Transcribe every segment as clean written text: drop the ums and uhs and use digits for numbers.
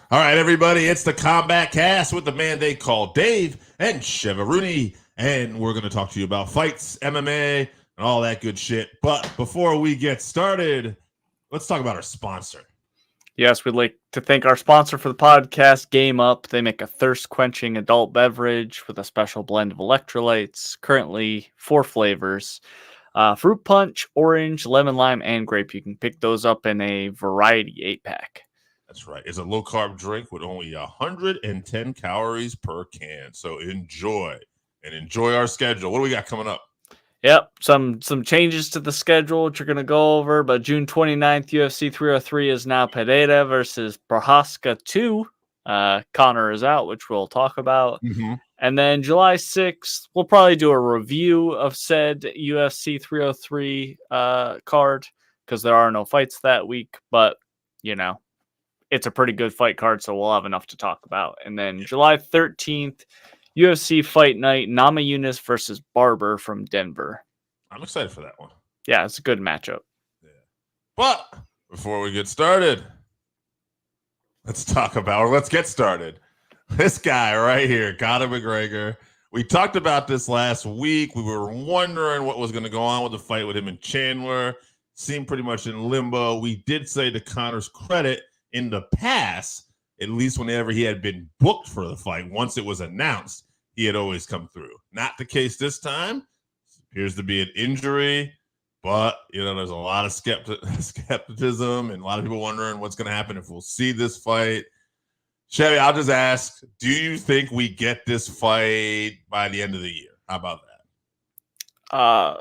All right, everybody, it's the Combatcast with the man they call Dave and Chevy, and we're going to talk to you about fights, MMA, and all that good shit. But before we get started, let's talk about our sponsor. Yes, we'd like to thank our sponsor for the podcast, Game Up. They make a thirst-quenching adult beverage with a special blend of electrolytes, currently 4 flavors. Fruit punch, orange, lemon, lime, and grape. You can pick those up in a variety 8-pack. That's right. It's a low-carb drink with only 110 calories per can. So enjoy our schedule. What do we got coming up? Yep, some changes to the schedule, which you're going to go over. But June 29th, UFC 303 is now Pereira versus Prohaska 2. Conor is out, which we'll talk about. Mm-hmm. And then July 6th, we'll probably do a review of said UFC 303 card because there are no fights that week. But, it's a pretty good fight card, so we'll have enough to talk about. And then July 13th, UFC Fight Night, Namajunas versus Barber from Denver. I'm excited for that one. Yeah, it's a good matchup. Yeah. But before we get started, let's get started. This guy right here, Conor McGregor. We talked about this last week. We were wondering what was going to go on with the fight with him and Chandler. Seemed pretty much in limbo. We did say, to Conor's credit, in the past, at least whenever he had been booked for the fight, once it was announced, he had always come through. Not the case this time. Appears to be an injury, but there's a lot of skepticism and a lot of people wondering what's going to happen if we'll see this fight. Chevy, I'll just ask, do you think we get this fight by the end of the year? How about that?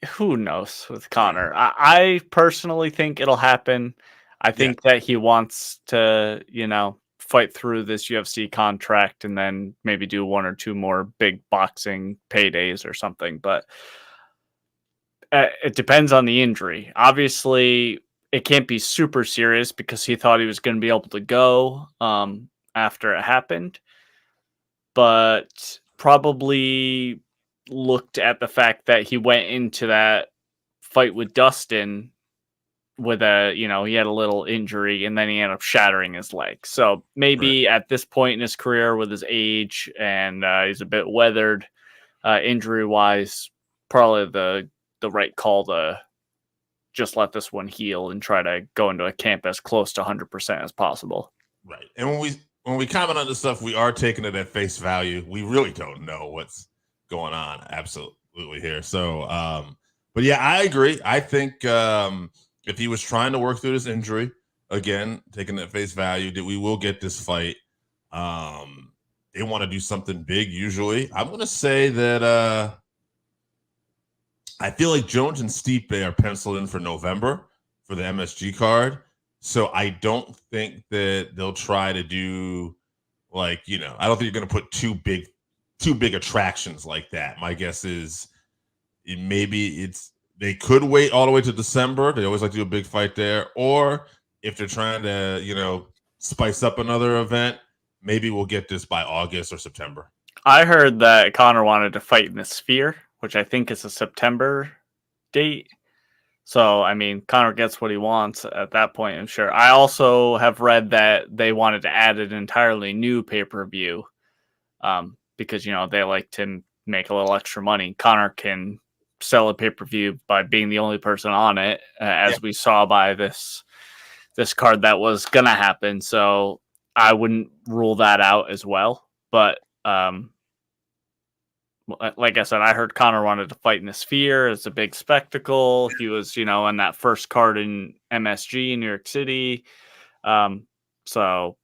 Who knows with Conor? I personally think it'll happen. I think that he wants to, fight through this UFC contract and then maybe do 1 or 2 more big boxing paydays or something. But it depends on the injury. Obviously, it can't be super serious because he thought he was going to be able to go after it happened. But probably looked at the fact that he went into that fight with Dustin with he had a little injury and then he ended up shattering his leg. So maybe at this point in his career with his age and he's a bit weathered injury wise, probably the right call to just let this one heal and try to go into a camp as close to 100% as possible. Right. And when we comment on this stuff, we are taking it at face value. We really don't know what's going on absolutely here. So, but yeah, I agree. I think, if he was trying to work through this injury, again, taking that face value, that we will get this fight. They want to do something big usually. I'm going to say that I feel like Jones and Stipe are penciled in for November for the MSG card. So I don't think that they'll try to do I don't think you're going to put two big attractions like that. My guess is they could wait all the way to December. They always like to do a big fight there. Or if they're trying to, spice up another event, maybe we'll get this by August or September. I heard that Conor wanted to fight in the Sphere, which I think is a September date. So, Conor gets what he wants at that point, I'm sure. I also have read that they wanted to add an entirely new pay-per-view because, they like to make a little extra money. Conor can sell a pay-per-view by being the only person on it, as we saw by this card that was gonna happen. So I wouldn't rule that out as well. But like I said, I heard Conor wanted to fight in the Sphere. It's a big spectacle. He was, on that first card in MSG in New York City. So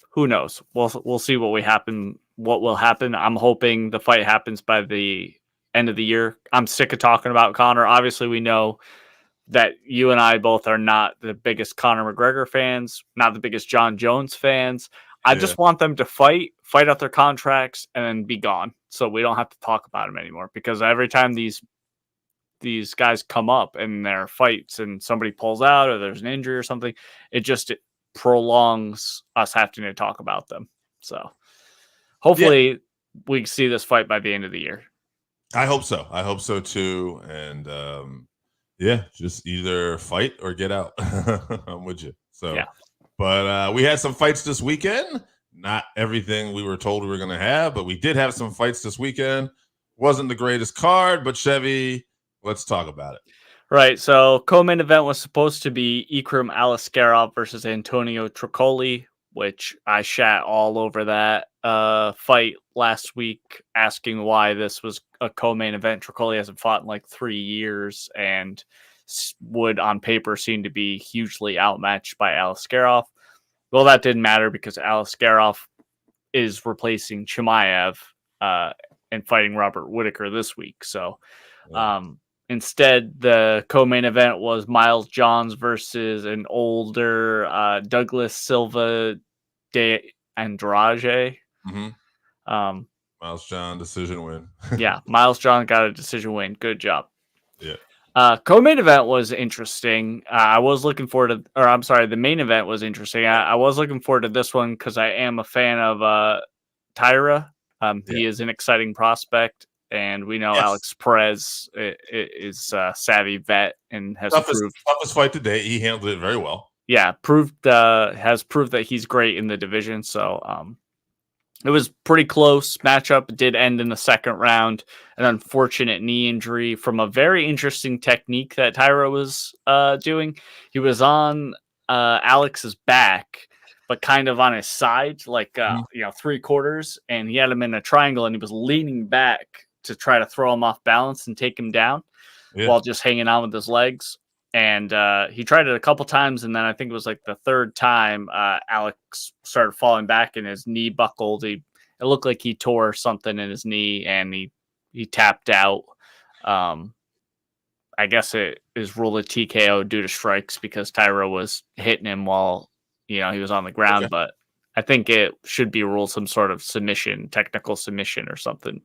who knows? We'll see what will happen. I'm hoping the fight happens by the end of the year. I'm sick of talking about Conor. Obviously, we know that you and I both are not the biggest Conor McGregor fans, not the biggest John Jones fans. I just want them to fight out their contracts, and then be gone, so we don't have to talk about them anymore. Because every time these guys come up in their fights and somebody pulls out or there's an injury or something, it prolongs us having to talk about them. So hopefully we can see this fight by the end of the year. I hope so. I hope so too. And just either fight or get out. I'm with you. So But we had some fights this weekend. Not everything we were told we were going to have, but we did have some fights this weekend. Wasn't the greatest card, but Chevy, let's talk about it. Right. So co-main event was supposed to be Ikram Aliskerov versus Antonio Tricoli, which I shat all over that fight last week, asking why this was a co-main event. Tricoli hasn't fought in like 3 years and would on paper seem to be hugely outmatched by Aliskerov. Well, that didn't matter because Aliskerov is replacing Chimaev and fighting Robert Whittaker this week. So instead, the co-main event was Miles Johns versus an older Douglas Silva de Andrade. Mm-hmm. Miles John decision win. Yeah, Miles John got a decision win. Good job. Yeah. Co-main event was interesting. I was looking forward to, or I'm sorry, the main event was interesting. I was looking forward to this one because I am a fan of Tyra. He is an exciting prospect, and we know Alex Perez is a savvy vet and has toughest fight today. He handled it very well. Yeah, has proved that he's great in the division. So it was pretty close matchup. It did end in the second round. An unfortunate knee injury from a very interesting technique that Tyra was doing. He was on Alex's back, but kind of on his side, like 3/4, and he had him in a triangle, and he was leaning back to try to throw him off balance and take him down while just hanging on with his legs. And he tried it a couple times, and then I think it was like the third time Alex started falling back and his knee buckled. It looked like he tore something in his knee, and he tapped out. I guess it is ruled a TKO due to strikes because Tyra was hitting him while he was on the ground. Okay. But I think it should be ruled some sort of submission, technical submission or something,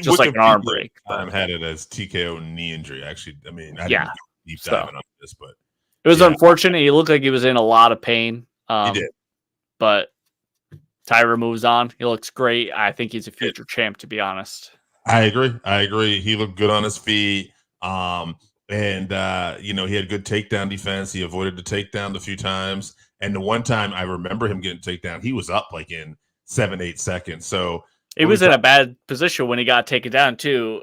just like an arm break. I had it as TKO knee injury. Actually, I mean, I didn't deep diving on this, but it was unfortunate. He looked like he was in a lot of pain. He did, but Tyra moves on. He looks great. I think he's a future champ, to be honest. I agree. He looked good on his feet. And he had good takedown defense. He avoided the takedown a few times. And the one time I remember him getting takedown, he was up like in 7-8 seconds. So he was in a bad position when he got taken down too.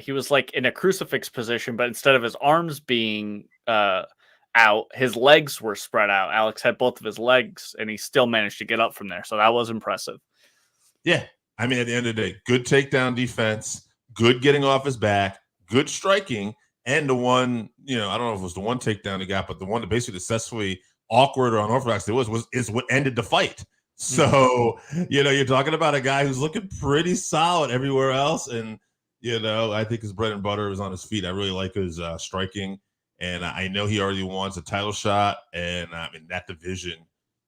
He was like in a crucifix position, but instead of his arms being out, his legs were spread out. Alex had both of his legs, and he still managed to get up from there. So that was impressive. Yeah. I mean, at the end of the day, good takedown defense, good getting off his back, good striking, and the one, I don't know if it was the one takedown he got, but the one that basically successfully awkward or unorthodox is what ended the fight. So, you're talking about a guy who's looking pretty solid everywhere else. And, I think his bread and butter is on his feet. I really like his striking. And I know he already wants a title shot. And in that division,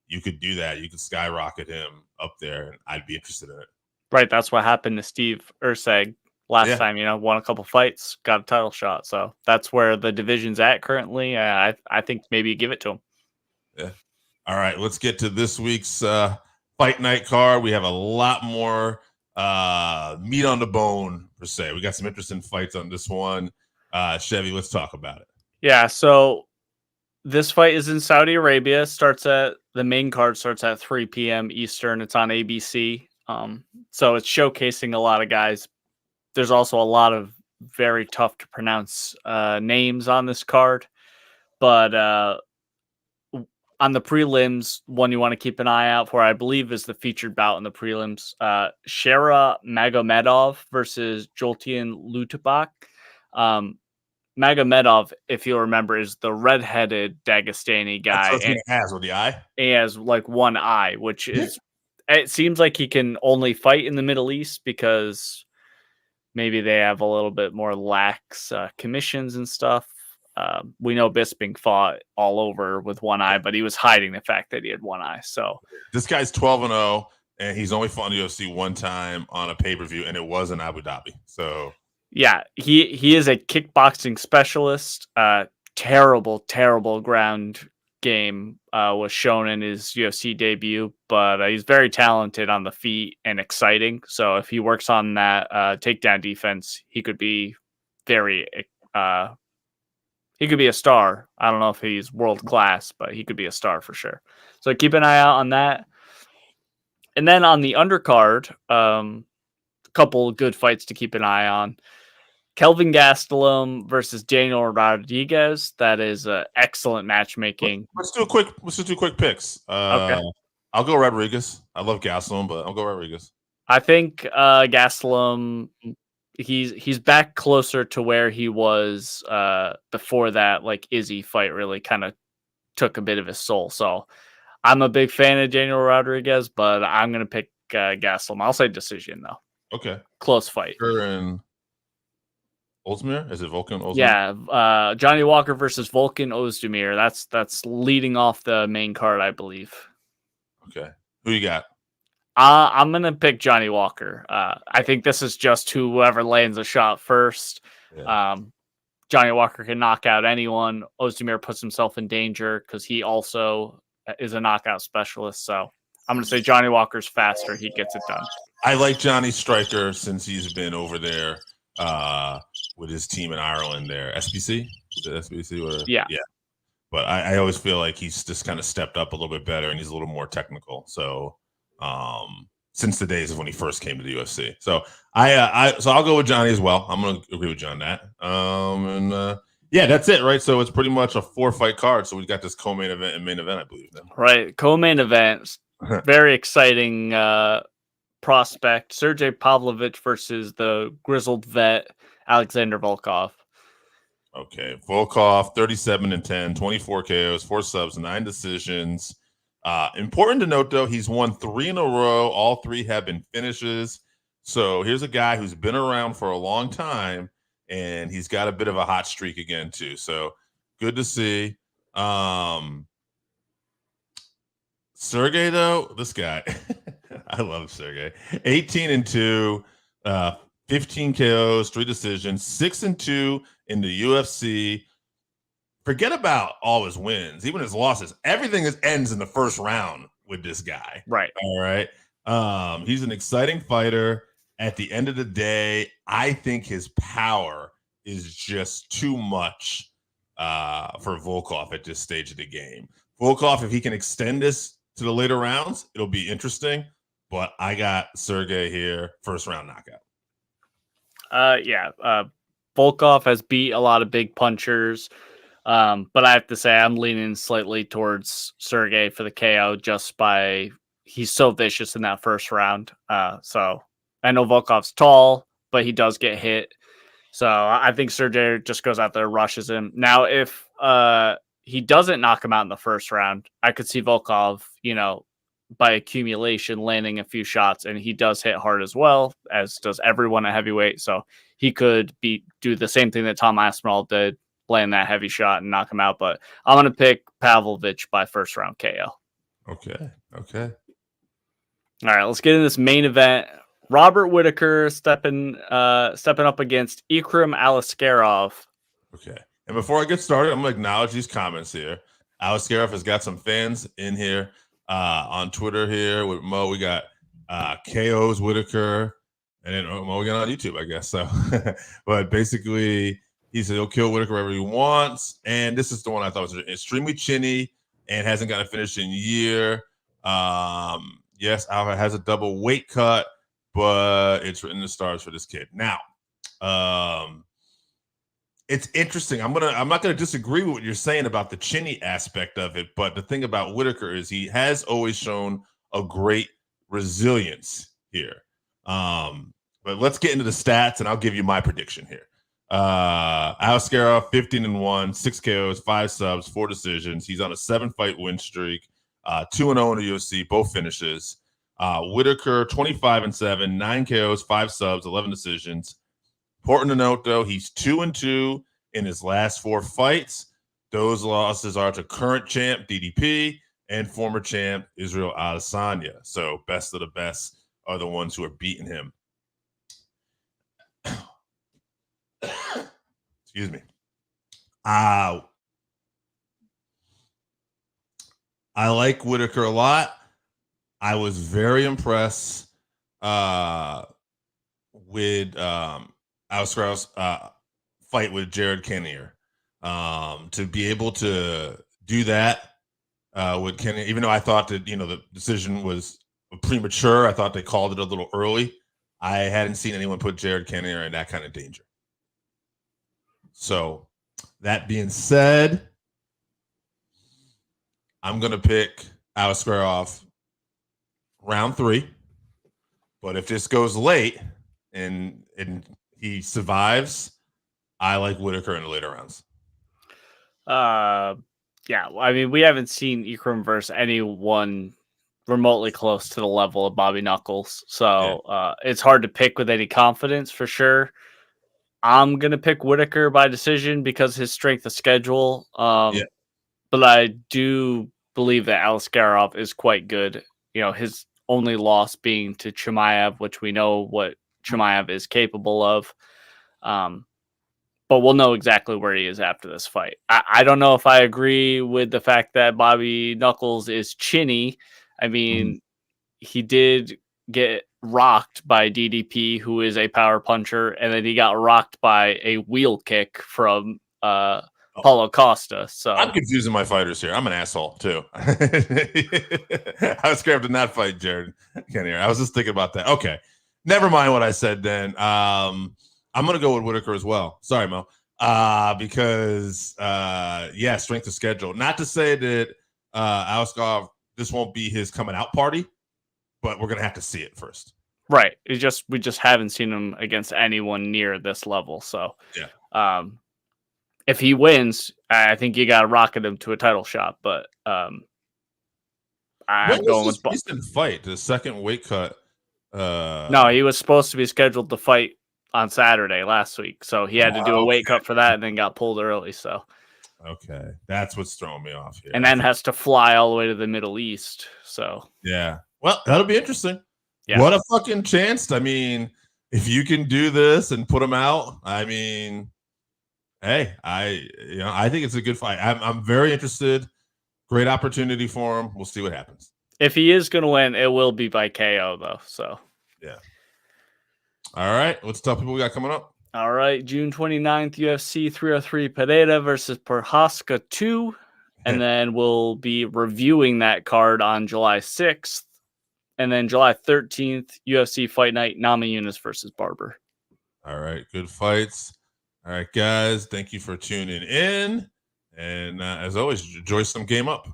you could do that. You could skyrocket him up there. And I'd be interested in it. Right. That's what happened to Steve Ursag last time, won a couple fights, got a title shot. So that's where the division's at currently. I think maybe you give it to him. Yeah. All right, let's get to this week's fight night card. We have a lot more meat on the bone, per se. We got some interesting fights on this one. Chevy, let's talk about it. Yeah, so this fight is in Saudi Arabia. The main card starts at 3 p.m. Eastern. It's on ABC. So it's showcasing a lot of guys. There's also a lot of very tough to pronounce names on this card. But on the prelims, one you want to keep an eye out for, I believe, is the featured bout in the prelims. Shera Magomedov versus Joltian Lutabak. Magomedov, if you'll remember, is the redheaded Dagestani guy. That's what he has with the eye. He has like one eye, which is, it seems like he can only fight in the Middle East because maybe they have a little bit more lax commissions and stuff. We know Bisping fought all over with one eye, but he was hiding the fact that he had one eye. So this guy's 12-0, and he's only fought in the UFC one time on a pay-per-view, and it was in Abu Dhabi. So yeah, he is a kickboxing specialist. Terrible ground game was shown in his UFC debut, but he's very talented on the feet and exciting. So if he works on that takedown defense, he could be very he could be a star. I don't know if he's world class, but he could be a star for sure. So keep an eye out on that. And then on the undercard, a couple good fights to keep an eye on. Kelvin Gastelum versus Daniel Rodriguez. That is excellent matchmaking. Let's do quick picks. Okay. I'll go Rodriguez. I love Gastelum, but I'll go Rodriguez. I think Gastelum, he's back closer to where he was before that like Izzy fight really kind of took a bit of his soul. So I'm a big fan of Daniel Rodriguez, but I'm gonna pick Gastelum. I'll say decision though. Okay. Close fight. And Oezdemir? Is it Volkan Oezdemir? Yeah, Johnny Walker versus Volkan Oezdemir. That's leading off the main card, I believe. Okay. Who you got? I'm gonna pick Johnny Walker. I think this is just whoever lands a shot first. Yeah. Johnny Walker can knock out anyone. Oezdemir puts himself in danger because he also is a knockout specialist. So I'm gonna say Johnny Walker's faster. He gets it done. I like Johnny Striker since he's been over there with his team in Ireland there. SBC? Is it SBC? Or? Yeah. But I always feel like he's just kind of stepped up a little bit better and he's a little more technical. So since the days of when he first came to the UFC. So I'll go with Johnny as well. I'm gonna agree with John that. Yeah, that's it, right? So it's pretty much a 4-fight card. So we've got this co-main event and main event, I believe. Then. Right. Co-main event. Very exciting prospect. Sergei Pavolich versus the grizzled vet Alexander Volkov. Okay. Volkov, 37-10, 24 KOs, 4 subs, 9 decisions. Important to note, though, he's won 3 in a row. All 3 have been finishes. So here's a guy who's been around for a long time, and he's got a bit of a hot streak again, too. So good to see. Sergei, though, this guy, I love Sergei. 18-2, 15 KOs, 3 decisions, 6-2 in the UFC. Forget about all his wins, even his losses. Everything ends in the first round with this guy. Right. All right. He's an exciting fighter. At the end of the day, I think his power is just too much for Volkov at this stage of the game. Volkov, if he can extend this to the later rounds, it'll be interesting. But I got Sergei here, first round knockout. Volkov has beat a lot of big punchers. But I have to say I'm leaning slightly towards Sergei for the KO just by he's so vicious in that first round. So I know Volkov's tall, but he does get hit. So I think Sergei just goes out there, rushes him. Now, if he doesn't knock him out in the first round, I could see Volkov, by accumulation landing a few shots, and he does hit hard as well, as does everyone at heavyweight. So he could do the same thing that Tom Aspinall did, land that heavy shot and knock him out. But I'm going to pick Pavlovich by first round KO. Okay. All right, let's get in this main event. Robert Whittaker stepping up against Ikram Aliskerov. Okay. And before I get started, I'm going to acknowledge these comments here. Aliskerov has got some fans in here on Twitter here with Mo. We got KO's Whittaker, and then Mo we got on YouTube, I guess. So, but basically, he said he'll kill Whittaker wherever he wants. And this is the one I thought was extremely chinny and hasn't got a finish in a year. Yes, Alva has a double weight cut, but it's written in the stars for this kid. Now, it's interesting. I'm not gonna disagree with what you're saying about the chinny aspect of it, but the thing about Whittaker is he has always shown a great resilience here. But let's get into the stats, and I'll give you my prediction here. Aliskerov 15-1, 6 KOs, 5 subs, 4 decisions. He's on a 7-fight win streak, 2-0 in the UFC, both finishes. Whittaker 25-7, 9 KOs, 5 subs, 11 decisions. Important to note, though, he's 2-2 in his last 4 fights. Those losses are to current champ DDP and former champ Israel Adesanya. So best of the best are the ones who are beating him. Excuse me. I like Whittaker a lot. I was very impressed with Aliskerov's fight with Jared Cannonier. To be able to do that with Kenny, even though I thought that, the decision was premature, I thought they called it a little early. I hadn't seen anyone put Jared Cannonier in that kind of danger. So that being said, I'm going to pick Aliskerov round 3. But if this goes late and he survives, I like Whittaker in the later rounds. Yeah, I mean, we haven't seen Ikram versus anyone remotely close to the level of Bobby Knuckles, so it's hard to pick with any confidence for sure. I'm gonna pick Whittaker by decision because his strength of schedule. But I do believe that Aliskerov is quite good. His only loss being to Chimaev, which we know what Chimaev is capable of. But we'll know exactly where he is after this fight. I don't know if I agree with the fact that Bobby Knuckles is chinny. I mean, he did get rocked by DDP, who is a power puncher, and then he got rocked by a wheel kick from Paulo Costa. So I'm confusing my fighters here. I'm an asshole too. I was scared to not fight Jared Cannonier. I was just thinking about that. Okay, never mind what I said then. I'm going to go with Whittaker as well. Sorry, Mo. Because, strength of schedule. Not to say that Aliskerov, this won't be his coming out party, but we're going to have to see it first. Right. We just haven't seen him against anyone near this level. So, if he wins, I think you got to rocket him to a title shot. But I'm going with recent fight, the second weight cut. No, he was supposed to be scheduled to fight on Saturday last week, so he had to do a weight cut for that and then got pulled early. So that's what's throwing me off here, and then has to fly all the way to the Middle East. So well, that'll be interesting. What a fucking chance. I mean, if you can do this and put him out, I mean, hey, I think it's a good fight. I'm very interested. Great opportunity for him. We'll see what happens. If he is going to win, it will be by KO though. So all right, let's tell people we got coming up. All right, June 29th, UFC 303 Pereira versus Prochazka 2. And then we'll be reviewing that card on July 6th. And then July 13th, UFC Fight Night, Namajunas versus Barber. All right, good fights. All right, guys, thank you for tuning in. And as always, enjoy some Game Up.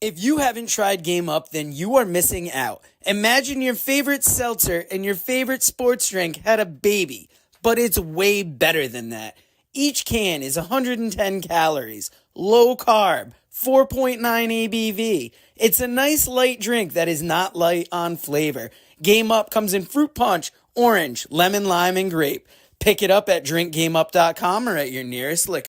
If you haven't tried Game Up, then you are missing out. Imagine your favorite seltzer and your favorite sports drink had a baby, but it's way better than that. Each can is 110 calories, low carb, 4.9 ABV. It's a nice light drink that is not light on flavor. Game Up comes in fruit punch, orange, lemon, lime, and grape. Pick it up at drinkgameup.com or at your nearest liquor